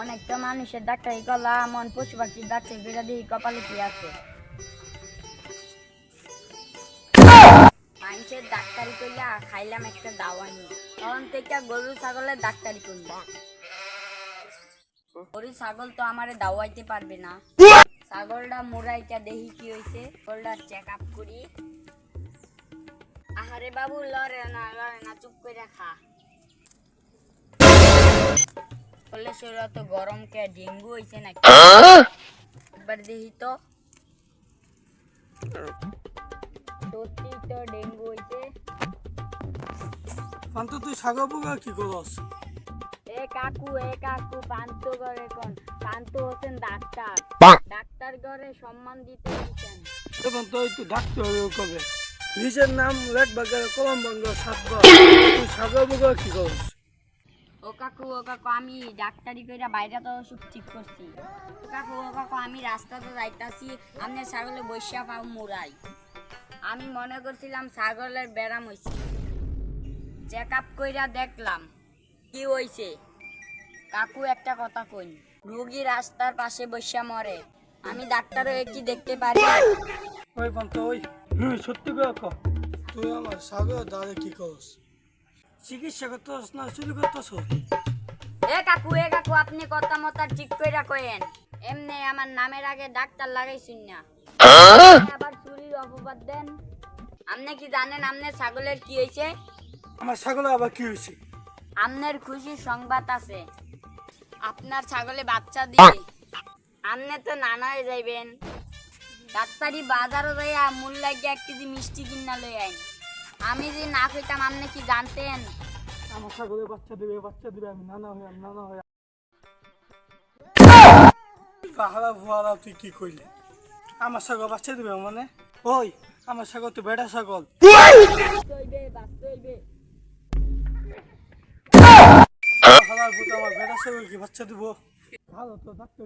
অনেকটা মানুষের ডাক্তারি করলাম, মন পশু পাখির ডাক্তারি করে দেখি কপালে কি আছে। মানুষের ডাক্তারি করলে খাইলাম একটা দাওয়ানি, তখন থেকে গরু ছাগলের ডাক্তারি করলাম। গরু ছাগল তো আমারে দাওয়াইতে পারবে না। ছাগলটা মোরাইটা দেখি কি হয়েছে, ছাগলটা চেক আপ করি। আহারে বাবু লড়ে না চুপ করে খা। বললে শরীর তো গরম কে, ডেঙ্গু হয়েছে নাকি? একবার দেখি তো, সত্যি তো ডেঙ্গু হয়েছে। পান্তু তুই ছাগল বুগা কি করস? এ কাকু পান্ত করে কোন? পান্ত হচ্ছেন ডাক্তার। ডাক্তার ঘরে সম্মান দিতে দিচ্ছেন। তখন তো তুই ডাক্তার কবে নিজের নাম লেখ বাজারে কলম বন্ধ সাতবার তুই ছাগল বুগা কি করস? ও কাকু আমি ডাক্তারি কইরা বাইরে তো সব ঠিক করছি। ও কাকু আমি রাস্তাতে যাইতাছি, আমনে ছাগলে বৈশা পাও মুরাই। আমি মনে করছিলাম ছাগলের ব্যারাম হইছে, চেক আপ কইরা দেখলাম কি হইছে। কাকু একটা কথা কই, রোগী রাস্তার পাশে বৈশা মরে, আমি ডাক্তার হয়ে কি দেখতে পারি? ওই পান্তু ওই সত্যি করে কর, তুই আমার ছাগল দাঁড়ে কি করস? চিকিৎসা করতেস না চুরি করতেস? এ কাকু আপনি কথা মতো ঠিক কইরা কইেন। এমনি আমার নামের আগে ডাক্তার লাগাইছুন না, আবার চুরির অপবাদ দেন। আপনি কি জানেন আমনের ছাগলের কি হয়েছে? আমার ছাগল আবার কি হয়েছে? আমনের খুশির সংবাদ আছে, আপনার ছাগলে বাচ্চা দিয়ে আমনে তো নানা হয়ে যাইবেন। ডাক্তারি বাজারও যাইয়া মূল লাগিয়ে 1 কেজি মিষ্টি কিনা লই আইন। আমি যে না কইতাম আপনি কি জানতেন? আমার ছাগলে বাচ্চা দিবে আমি নানা হই। পাহাড়া ভুয়ারা তুই কি কইলি? আমার ছাগল বাচ্চা দিবে মানে? ওই আমার ছাগল তো বেটা ছাগল। পাহাড়ার ভূত আমার বেটা ছাগল কি বাচ্চা দিব? ভালো তো ডাক্তার